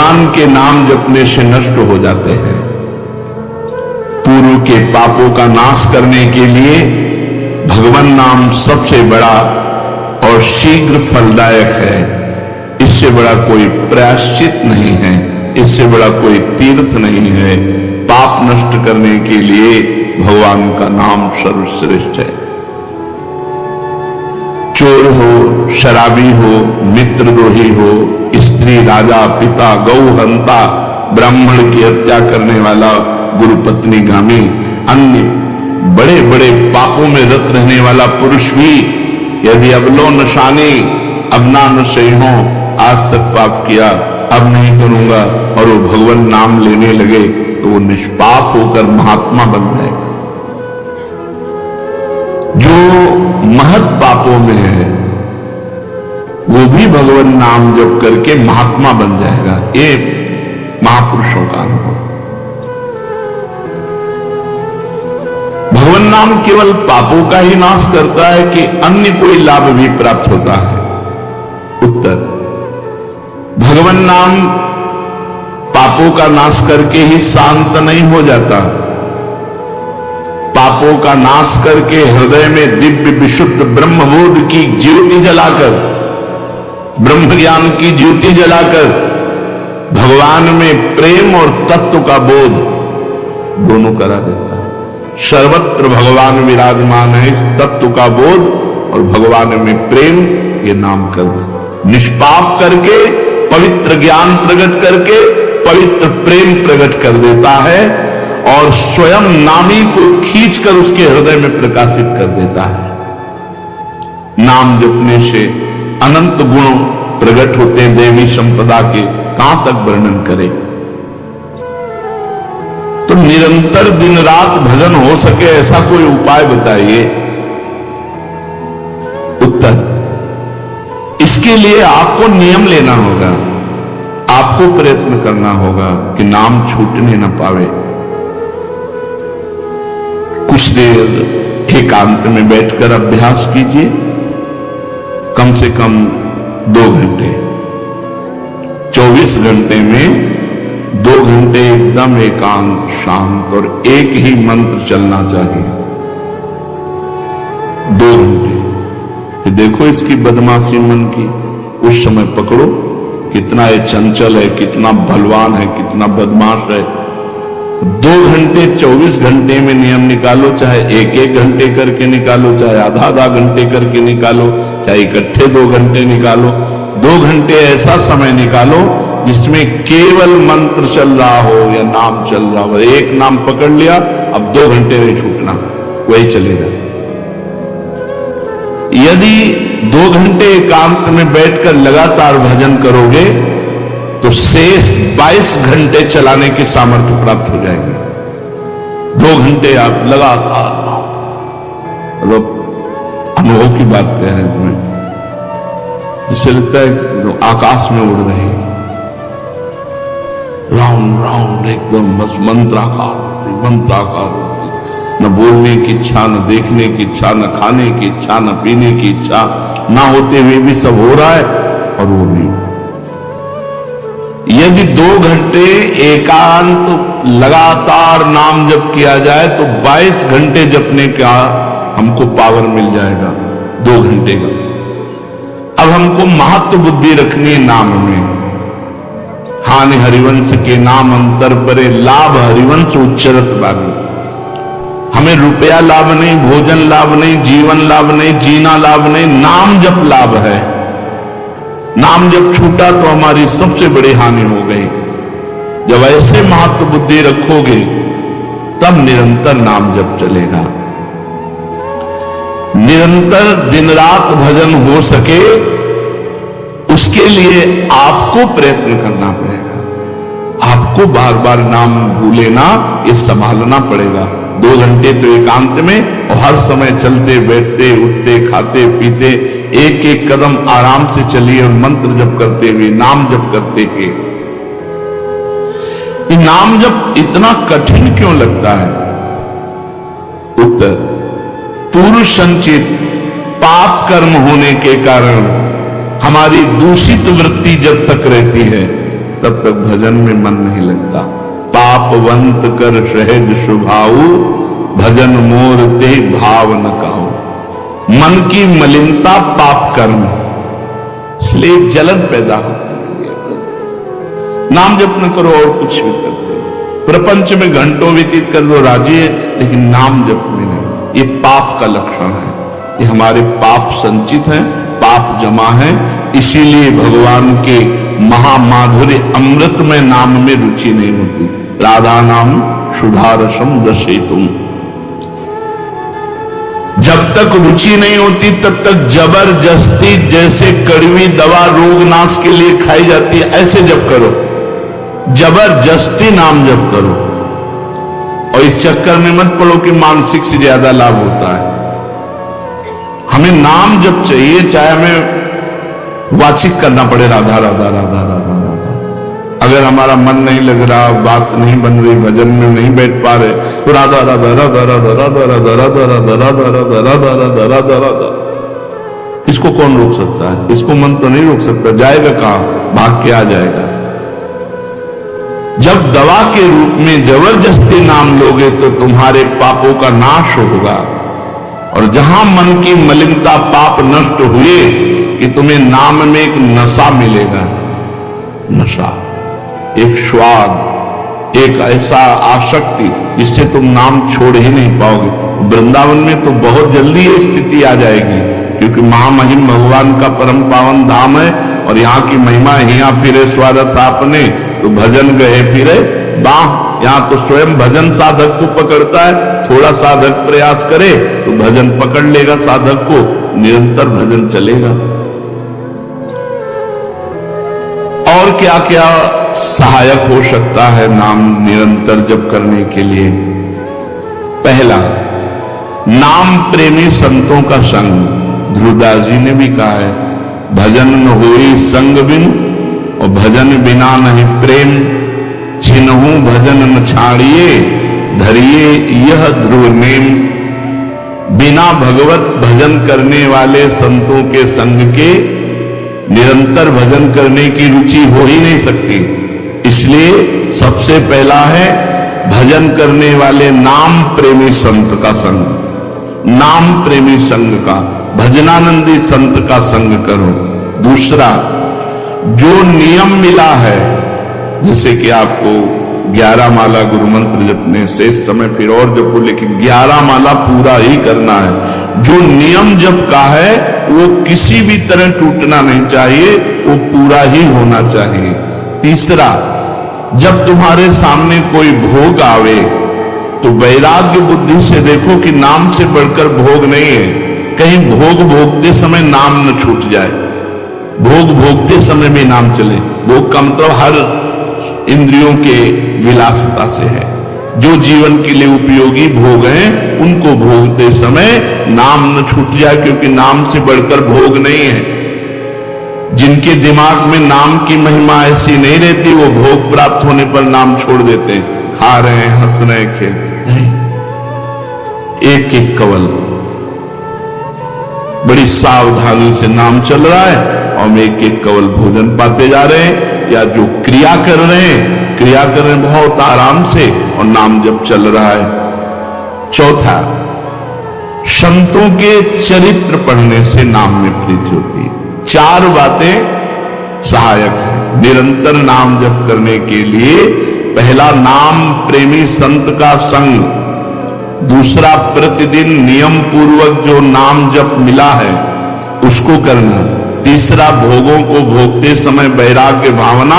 भगवान के नाम जपने से नष्ट हो जाते हैं। पूर्व के पापों का नाश करने के लिए भगवान नाम सबसे बड़ा और शीघ्र फलदायक है। इससे बड़ा कोई प्रायश्चित नहीं है, इससे बड़ा कोई तीर्थ नहीं है। पाप नष्ट करने के लिए भगवान का नाम सर्वश्रेष्ठ है। चोर हो, शराबी हो, मित्रद्रोही हो, स्त्री, राजा, पिता, गौ हंता, ब्राह्मण की हत्या करने वाला, गुरुपत्नी गामी, अन्य बड़े बड़े पापों में रत रहने वाला पुरुष भी यदि अबलो नशानी अब ना नशे हो, आज तक पाप किया अब नहीं करूंगा, और वो भगवान नाम लेने लगे तो वो निष्पाप होकर महात्मा बन जाएगा। जो महत पापों में है वो भी भगवान नाम जप करके महात्मा बन जाएगा। ये महापुरुषों का अनुभव। भगवान नाम केवल पापों का ही नाश करता है कि अन्य कोई लाभ भी प्राप्त होता है? उत्तर, भगवान नाम पापों का नाश करके ही शांत नहीं हो जाता। पापों का नाश करके हृदय में दिव्य विशुद्ध ब्रह्मबोध की ज्योति जलाकर, ब्रह्म ज्ञान की ज्योति जलाकर भगवान में प्रेम और तत्व का बोध दोनों करा देता है। सर्वत्र भगवान विराजमान है, इस तत्व का बोध और भगवान में प्रेम ये नाम कर निष्पाप करके पवित्र ज्ञान प्रकट करके पवित्र प्रेम प्रकट कर देता है और स्वयं नामी को खींचकर उसके हृदय में प्रकाशित कर देता है। नाम जपने से अनंत गुण प्रकट होते हैं देवी संपदा के, कहां तक वर्णन करें। तो निरंतर दिन रात भजन हो सके ऐसा कोई उपाय बताइए। उत्तर, इसके लिए आपको नियम लेना होगा, आपको प्रयत्न करना होगा कि नाम छूटने न पावे। कुछ देर एकांत में बैठकर अभ्यास कीजिए, कम से कम 2 घंटे। 24 घंटे में 2 घंटे एकदम एकांत शांत और एक ही मंत्र चलना चाहिए। 2 घंटे। देखो इसकी बदमाशी मन की, उस समय पकड़ो कितना ये चंचल है, कितना बलवान है, कितना बदमाश है। 2 घंटे 24 घंटे में नियम निकालो, चाहे 1-1 घंटे करके निकालो, चाहे आधा घंटे करके निकालो, चाहे इकट्ठे 2 घंटे निकालो। 2 घंटे ऐसा समय निकालो जिसमें केवल मंत्र चल रहा हो या नाम चल रहा हो। एक नाम पकड़ लिया, अब 2 घंटे नहीं छूटना, वही चलेगा। यदि 2 घंटे एकांत में बैठकर लगातार भजन करोगे तो शेष 22 घंटे चलाने की सामर्थ्य प्राप्त हो जाएगी। 2 घंटे आप लगातार, मतलब अनुभव की बात कह रहे हैं तुम्हें, इससे लगता है जो आकाश में उड़ रहे हैं, राउंड राउंड एकदम बस मंत्राकार होती, न बोलने की इच्छा, न देखने की इच्छा, न खाने की इच्छा, न पीने की इच्छा, ना होते हुए भी सब हो रहा है। और वो भी यदि 2 घंटे एकांत लगातार नाम जप किया जाए तो 22 घंटे जपने का हमको पावर मिल जाएगा 2 घंटे का। अब हमको महत्व बुद्धि रखनी है नाम में। हानि हरिवंश के नाम अंतर परे, लाभ हरिवंश उच्चरत बागी। हमें रुपया लाभ नहीं, भोजन लाभ नहीं, जीवन लाभ नहीं, जीना लाभ नहीं, नाम जप लाभ है। नाम जब छूटा तो हमारी सबसे बड़ी हानि हो गई। जब ऐसे महत्व बुद्धि रखोगे तब निरंतर नाम जप चलेगा। निरंतर दिन रात भजन हो सके उसके लिए आपको प्रयत्न करना पड़ेगा। आपको बार बार नाम भूले ना, ये संभालना पड़ेगा। 2 घंटे तो एकांत में, और हर समय चलते बैठते उठते खाते पीते एक एक कदम आराम से चलिए और मंत्र जप करते हुए, नाम जप करते हुए। ये नाम जप इतना कठिन क्यों लगता है? उत्तर, पूर्व संचित पाप कर्म होने के कारण हमारी दूषित वृत्ति जब तक रहती है तब तक भजन में मन नहीं लगता। पापवंत कर सहज स्वभाव, भजन मोर ते भाव न काऊ। मन की मलिनता पाप कर्म, इसलिए जलन पैदा होती है। नाम जप न करो और कुछ भी करते हो, प्रपंच में घंटों व्यतीत कर दो राजी है, लेकिन नाम जप में नहीं। ये पाप का लक्षण है, ये हमारे पाप संचित हैं, पाप जमा है। इसीलिए भगवान के महामाधुर्य अमृत में नाम में रुचि नहीं होती। राधा नाम सुधारसम रसेतुम, जब तक रुचि नहीं होती तब तक जबरदस्ती, जैसे कड़वी दवा रोग नाश के लिए खाई जाती है, ऐसे जप करो, जबरदस्ती नाम जप करो। और इस चक्कर में मत पड़ो कि मानसिक से ज्यादा लाभ होता है। हमें नाम जप चाहिए, चाहे हमें वाचिक करना पड़े राधा राधा राधा राधा राधा। अगर हमारा मन नहीं लग रहा, बात नहीं बन रही, भजन में नहीं बैठ पा रहे, तो राधा राधा राधा राधा राधा राधा राधा राधा राधा राधा राधा राधा राधा राधा। इसको कौन रोक सकता है? इसको मन तो नहीं रोक सकता, जाएगा कहां? भाग के आ जाएगा। जब दवा के रूप में जबरदस्ती नाम लोगे तो तुम्हारे पापों का नाश होगा। और जहां मन की मलिनता पाप नष्ट हुए कि तुम्हें नाम में एक नशा मिलेगा, नशा, एक स्वाद, एक ऐसा आसक्ति जिससे तुम नाम छोड़ ही नहीं पाओगे। वृंदावन में तो बहुत जल्दी ये स्थिति आ जाएगी, क्योंकि महामहिम भगवान का परम पावन धाम है और यहाँ की महिमा हिया फिरे स्वागत आपने, तो भजन गए फिरे बाह। यहाँ तो स्वयं भजन साधक को पकड़ता है, थोड़ा साधक प्रयास करे तो भजन पकड़ लेगा साधक को, निरंतर भजन चलेगा। और क्या क्या सहायक हो सकता है नाम निरंतर जप करने के लिए? पहला, नाम प्रेमी संतों का संग। ध्रुवदास जी ने भी कहा है, भजन न होई संग बिन, और भजन बिना नहीं प्रेम। छिनहु भजन न छाड़िए, धरिए यह ध्रुव नेम। बिना भगवत भजन करने वाले संतों के संग के निरंतर भजन करने की रुचि हो ही नहीं सकती। इसलिए सबसे पहला है भजन करने वाले नाम प्रेमी संत का संग, नाम प्रेमी संग का, भजनानंदी संत का संग करो। दूसरा, जो नियम मिला है, जैसे कि आपको 11 माला गुरु मंत्र जपने, शेष समय फिर और जपो, लेकिन 11 माला पूरा ही करना है। जो नियम जप का है वो किसी भी तरह टूटना नहीं चाहिए, वो पूरा ही होना चाहिए। तीसरा, जब तुम्हारे सामने कोई भोग आवे तो वैराग्य बुद्धि से देखो कि नाम से बढ़कर भोग नहीं है। कहीं भोग भोगते समय नाम न छूट जाए, भोग भोगते समय भी नाम चले। भोग का मतलब हर इंद्रियों के विलासिता से है। जो जीवन के लिए उपयोगी भोग हैं उनको भोगते समय नाम न छूट जाए, क्योंकि नाम से बढ़कर भोग नहीं है। जिनके दिमाग में नाम की महिमा ऐसी नहीं रहती, वो भोग प्राप्त होने पर नाम छोड़ देते हैं। खा रहे हैं, हंस रहे हैं, खेल नहीं, एक एक कवल बड़ी सावधानी से नाम चल रहा है और हम एक एक कवल भोजन पाते जा रहे हैं। या जो क्रिया कर रहे हैं, क्रिया कर रहे हैं बहुत आराम से और नाम जब चल रहा है। चौथा, संतों के चरित्र पढ़ने से नाम में प्रीति होती है। 4 बातें सहायक है निरंतर नाम जप करने के लिए। पहला, नाम प्रेमी संत का संग। दूसरा, प्रतिदिन नियम पूर्वक जो नाम जप मिला है उसको करना। तीसरा, भोगों को भोगते समय वैराग्य भावना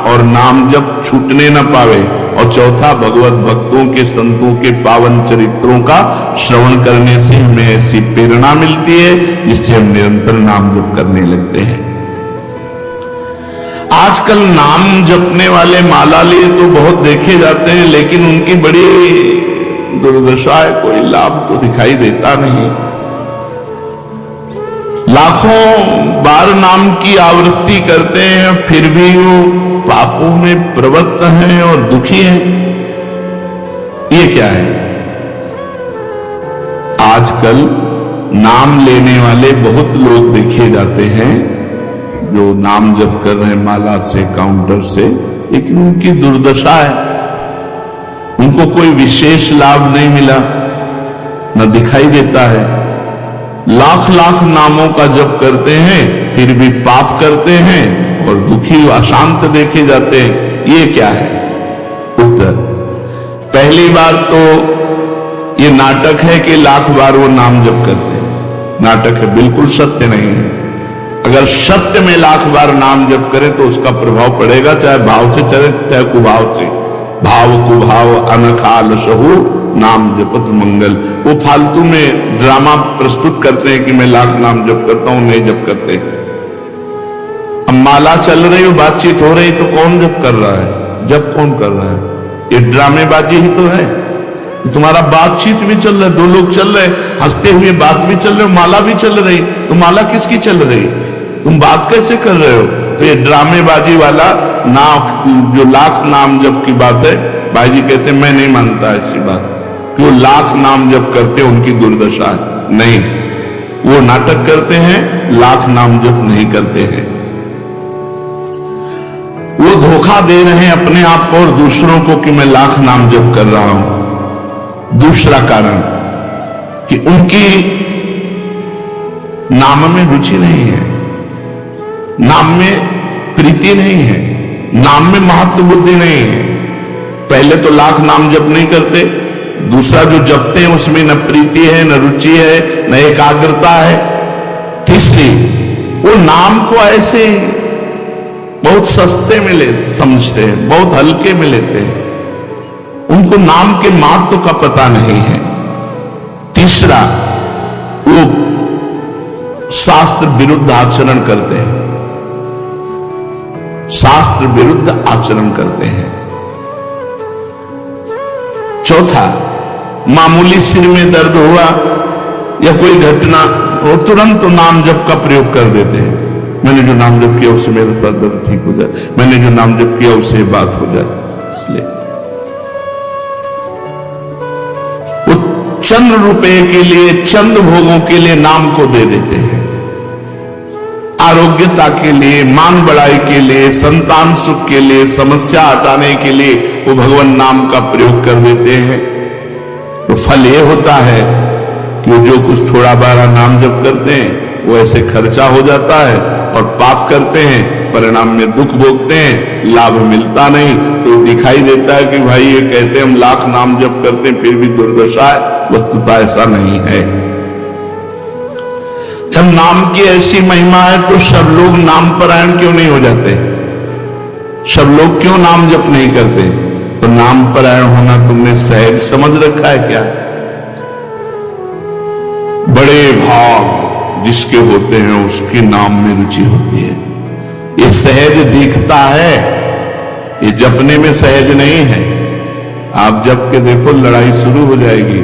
और नाम जप छूटने न पावे। और चौथा, भगवत भक्तों के संतों के पावन चरित्रों का श्रवण करने से हमें ऐसी प्रेरणा मिलती है जिससे हम निरंतर नाम जप करने लगते हैं। आजकल नाम जपने वाले माला लिए तो बहुत देखे जाते हैं, लेकिन उनकी बड़ी दुर्दशा है, कोई लाभ तो दिखाई देता नहीं। लाखों बार नाम की आवृत्ति करते हैं, फिर भी वो पापों में प्रवृत्त हैं और दुखी हैं। ये क्या है? आजकल नाम लेने वाले बहुत लोग देखे जाते हैं जो नाम जप कर रहे हैं माला से, काउंटर से, लेकिन उनकी दुर्दशा है, उनको कोई विशेष लाभ नहीं मिला, न दिखाई देता है। लाख लाख नामों का जप करते हैं फिर भी पाप करते हैं और दुखी अशांत देखे जाते हैं, ये क्या है? उत्तर, पहली बात तो ये नाटक है कि लाख बार वो नाम जप करते हैं, नाटक है, बिल्कुल सत्य नहीं है। अगर सत्य में लाख बार नाम जप करें तो उसका प्रभाव पड़ेगा, चाहे भाव से चले चाहे कुभाव से। भाव कुभाव अनखाल सहु नाम जपत मंगल। वो फालतू में ड्रामा प्रस्तुत करते हैं कि मैं लाख नाम जप करता हूं, नहीं जप करते। अब माला चल रही हो, बातचीत हो रही, तो कौन जप कर रहा है? जप कौन कर रहा है? ये ड्रामेबाजी ही तो है। तुम्हारा बातचीत भी चल रहा है, दो लोग चल रहे, हंसते हुए बात भी चल रही, माला भी चल रही, तो माला किसकी चल रही? तुम बात कैसे कर रहे हो? तो ये ड्रामेबाजी वाला नाम, जो लाख नाम जप की बात है, भाई जी कहते मैं नहीं मानता ऐसी बात, क्यों लाख नाम जप करते उनकी दुर्दशा है। नहीं, वो नाटक करते हैं, लाख नाम जप नहीं करते हैं। वो धोखा दे रहे हैं अपने आप को और दूसरों को कि मैं लाख नाम जप कर रहा हूं। दूसरा कारण कि उनकी नाम में रुचि नहीं है, नाम में प्रीति नहीं है, नाम में महत्व बुद्धि नहीं है। पहले तो लाख नाम जप नहीं करते, दूसरा जो जपते हैं उसमें न प्रीति है, न रुचि है, न एकाग्रता है। तीसरी, वो नाम को ऐसे बहुत सस्ते में लेते समझते हैं, बहुत हल्के में लेते हैं, उनको नाम के महत्व का पता नहीं है। तीसरा, वो शास्त्र विरुद्ध आचरण करते हैं, शास्त्र विरुद्ध आचरण करते हैं। चौथा, मामूली सिर में दर्द हुआ या कोई घटना, वो तुरंत नाम जप का प्रयोग कर देते हैं। मैंने जो नाम जप किया उससे मेरा सर दर्द ठीक हो जाए, मैंने जो नाम जप किया उससे बात हो जाए। इसलिए वो चंद रुपए के लिए, चंद भोगों के लिए नाम को दे देते हैं। आरोग्यता के लिए, मान बढ़ाई के लिए, संतान सुख के लिए, समस्या हटाने के लिए वो भगवान नाम का प्रयोग कर देते हैं। तो फल ये होता है कि जो कुछ थोड़ा बारा नाम जप करते हैं वो ऐसे खर्चा हो जाता है और पाप करते हैं, परिणाम में दुख भोगते हैं, लाभ मिलता नहीं। तो दिखाई देता है कि भाई ये कहते हैं हम लाख नाम जप करते हैं फिर भी दुर्दशा है, वस्तुतः ऐसा नहीं है। जब नाम की ऐसी महिमा है तो सब लोग नाम परायण क्यों नहीं हो जाते? सब लोग क्यों नाम जप नहीं करते? तो नाम परायण होना तुमने सहज समझ रखा है क्या? बड़े भाग जिसके होते हैं उसके नाम में रुचि होती है। ये सहज दिखता है, ये जपने में सहज नहीं है। आप जप के देखो, लड़ाई शुरू हो जाएगी,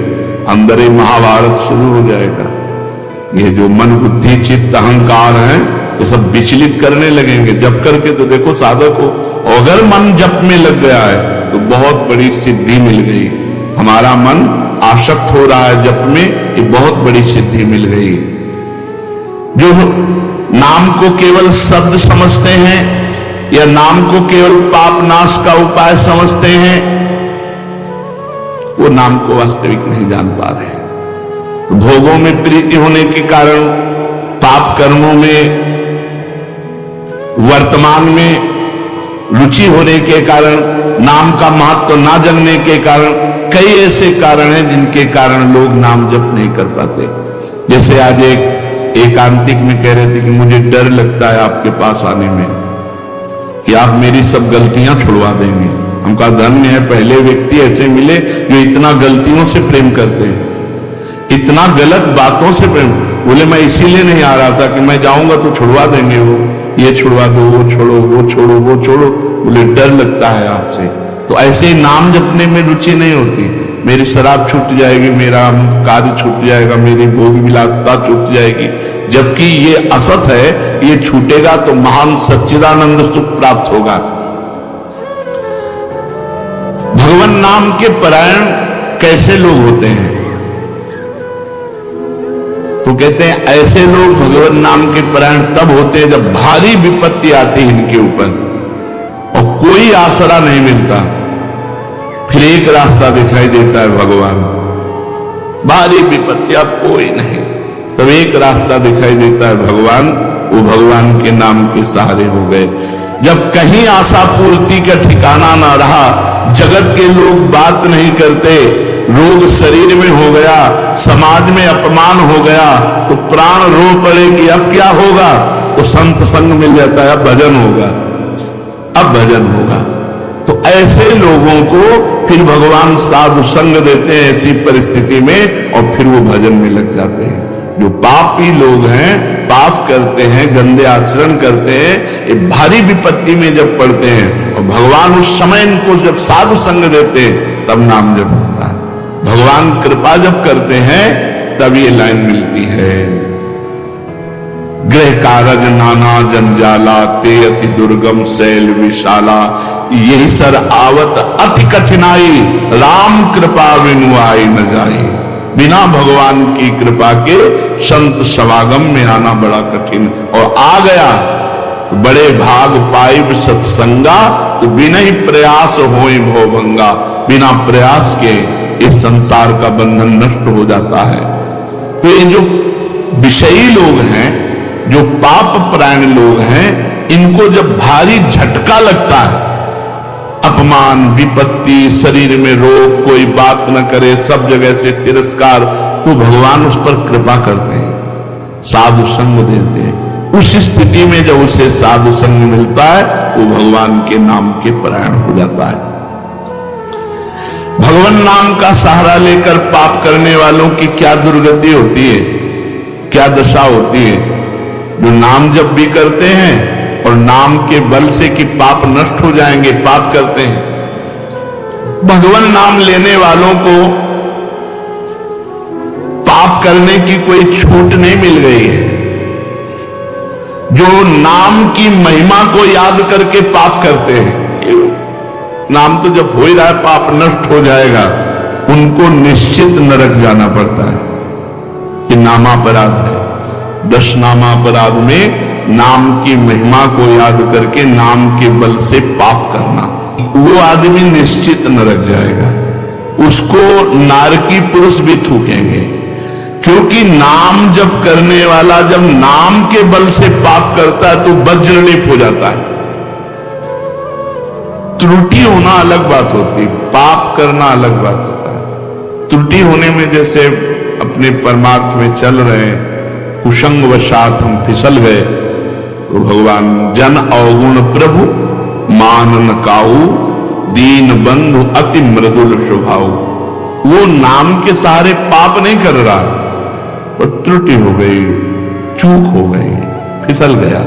अंदर ही महाभारत शुरू हो जाएगा। ये जो मन बुद्धि चित्त अहंकार है ये सब विचलित करने लगेंगे। जप करके तो देखो साधक हो, अगर मन जप में लग गया है तो बहुत बड़ी सिद्धि मिल गई। हमारा मन आसक्त हो रहा है जप में, ये बहुत बड़ी सिद्धि मिल गई। जो नाम को केवल शब्द समझते हैं या नाम को केवल पाप नाश का उपाय समझते हैं, वो नाम को वास्तविक नहीं जान पा रहे। तो भोगों में प्रीति होने के कारण, पाप कर्मों में वर्तमान में रुचि होने के कारण, नाम का महत्व ना जानने के कारण, कई ऐसे कारण हैं जिनके कारण लोग नाम जप नहीं कर पाते। जैसे आज एक एकांतिक में कह रहे थे कि मुझे डर लगता है आपके पास आने में कि आप मेरी सब गलतियां छुड़वा देंगे। हमका धन्य है, पहले व्यक्ति ऐसे मिले जो इतना गलतियों से प्रेम करते हैं, इतना गलत बातों से प्रेम। बोले मैं इसीलिए नहीं आ रहा था कि मैं जाऊंगा तो छुड़वा देंगे, वो ये छुड़वा दो, वो छोड़ो, वो छोड़ो, वो छोड़ो। बोले डर लगता है आपसे। तो ऐसे ही नाम जपने में रुचि नहीं होती। मेरी शराब छूट जाएगी, मेरा कार्य छूट जाएगा, मेरी भोग विलासता छूट जाएगी, जबकि ये असत है। ये छूटेगा तो महान सच्चिदानंद सुख प्राप्त होगा। भगवान नाम के परायण कैसे लोग होते हैं? तो कहते हैं ऐसे लोग भगवान नाम के परायण तब होते हैं जब भारी विपत्ति आती है इनके ऊपर और कोई आसरा नहीं मिलता, फिर एक रास्ता दिखाई देता है भगवान। भारी विपत्ति अब कोई नहीं, तब एक रास्ता दिखाई देता है भगवान, वो भगवान के नाम के सहारे हो गए। जब कहीं आशा पूर्ति का ठिकाना ना रहा, जगत के लोग बात नहीं करते, रोग शरीर में हो गया, समाज में अपमान हो गया, तो प्राण रो पड़े कि अब क्या होगा, तो संत संग मिल जाता है, अब भजन होगा, अब भजन होगा। तो ऐसे लोगों को फिर भगवान साधु संग देते हैं ऐसी परिस्थिति में, और फिर वो भजन में लग जाते हैं। जो पापी लोग हैं, पाप करते हैं, गंदे आचरण करते हैं, ये भारी विपत्ति में जब पड़ते हैं और भगवान उस समय इनको जब साधु संग देते हैं तब नाम जप होता है। भगवान कृपा जब करते हैं तब ये लाइन मिलती है, गृह कारज नाना जंजाला, ते अति दुर्गम शैल विशाला, यही सर आवत अति कठिनाई, राम कृपा बिनु आई न जाई। बिना भगवान की कृपा के संत समागम में आना बड़ा कठिन, और आ गया तो बड़े भाग पाइब सत्संगा, तो बिना ही प्रयास होई भवभंगा, बिना प्रयास के इस संसार का बंधन नष्ट हो जाता है। तो ये जो विषयी लोग हैं, जो पाप परायण लोग हैं, इनको जब भारी झटका लगता है, अपमान, विपत्ति, शरीर में रोग, कोई बात न करे, सब जगह से तिरस्कार, तो भगवान उस पर कृपा करते हैं, साधु संग देते हैं। उस स्थिति में जब उसे साधु संग मिलता है, वो भगवान के नाम के परायण हो जाता है। भगवान नाम का सहारा लेकर पाप करने वालों की क्या दुर्गति होती है, क्या दशा होती है। जो नाम जब भी करते हैं और नाम के बल से कि पाप नष्ट हो जाएंगे, पाप करते हैं। भगवान नाम लेने वालों को पाप करने की कोई छूट नहीं मिल गई है। जो नाम की महिमा को याद करके पाप करते हैं, नाम तो जब हो ही रहा है, पाप नष्ट हो जाएगा, उनको निश्चित नरक जाना पड़ता है। कि नामापराध है, 10 नामापराध में नाम की महिमा को याद करके नाम के बल से पाप करना, वो आदमी निश्चित नरक जाएगा। उसको नारकी पुरुष भी थूकेंगे, क्योंकि नाम जब करने वाला जब नाम के बल से पाप करता है तो वज्रलेप हो जाता है। त्रुटि होना अलग बात होती है, पाप करना अलग बात होता है। त्रुटि होने में जैसे अपने परमार्थ में चल रहे हैं, कुसंग वशात हम फिसल गए, तो भगवान जन अवगुण प्रभु मानन काऊ, दीन बंधु अति मृदुल स्वभाव। वो नाम के सहारे पाप नहीं कर रहा, तो त्रुटि हो गई, चूक हो गई, फिसल गया।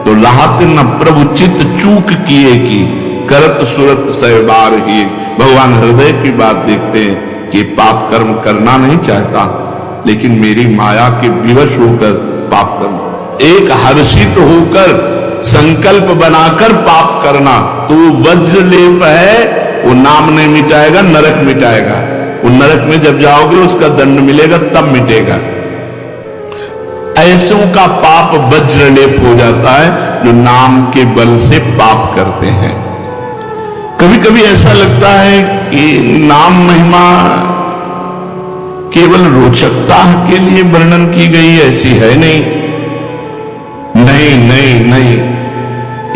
तो लाहत न प्रभु चित्त चूक किए की, करत सुरत सहबार ही। भगवान हृदय की बात देखते हैं कि पाप कर्म करना नहीं चाहता, लेकिन मेरी माया के विवश होकर पाप करना, एक हर्षित होकर संकल्प बनाकर पाप करना, तो वज्रलेप है, वो नाम नहीं मिटाएगा, नरक मिटाएगा। वो नरक में जब जाओगे उसका दंड मिलेगा, तब मिटेगा। ऐसों का पाप वज्रलेप हो जाता है जो नाम के बल से पाप करते हैं। कभी कभी ऐसा लगता है कि नाम महिमा केवल रोचकता के लिए वर्णन की गई, ऐसी है नहीं। नहीं नहीं नहीं,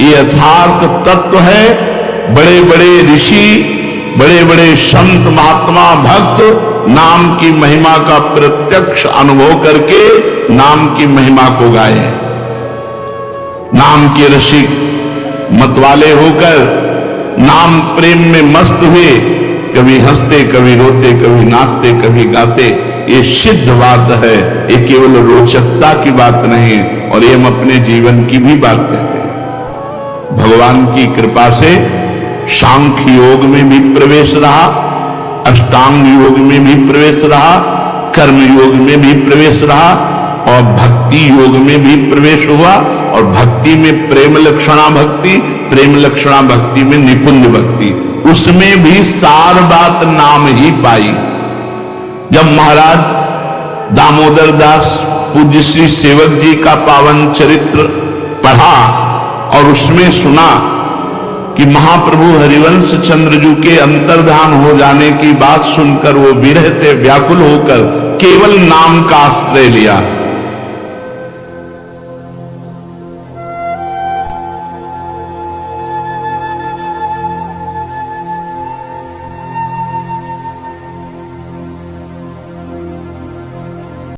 ये यथार्थ तत्व है। बड़े बड़े ऋषि, बड़े बड़े संत, महात्मा, भक्त नाम की महिमा का प्रत्यक्ष अनुभव करके नाम की महिमा को गाए। नाम के रसिक मतवाले होकर नाम प्रेम में मस्त हुए, कभी हंसते, कभी रोते, कभी नाचते, कभी गाते। ये सिद्ध बात है, ये केवल रोचकता की बात नहीं है, और ये हम अपने जीवन की भी बात कहते हैं। भगवान की कृपा से सांख्य योग में भी प्रवेश रहा, अष्टांग योग में भी प्रवेश रहा, कर्म योग में भी प्रवेश रहा, और भक्ति योग में भी प्रवेश हुआ। और भक्ति में प्रेम लक्षणा भक्ति, प्रेम लक्षणा भक्ति में निकुंज भक्ति, उसमें भी सार बात नाम ही पाई। जब महाराज दामोदर दास पूज्य श्री सेवक जी का पावन चरित्र पढ़ा और उसमें सुना कि महाप्रभु हरिवंश चंद्रजू के अंतर्धान हो जाने की बात सुनकर वो विरह से व्याकुल होकर केवल नाम का आश्रय लिया।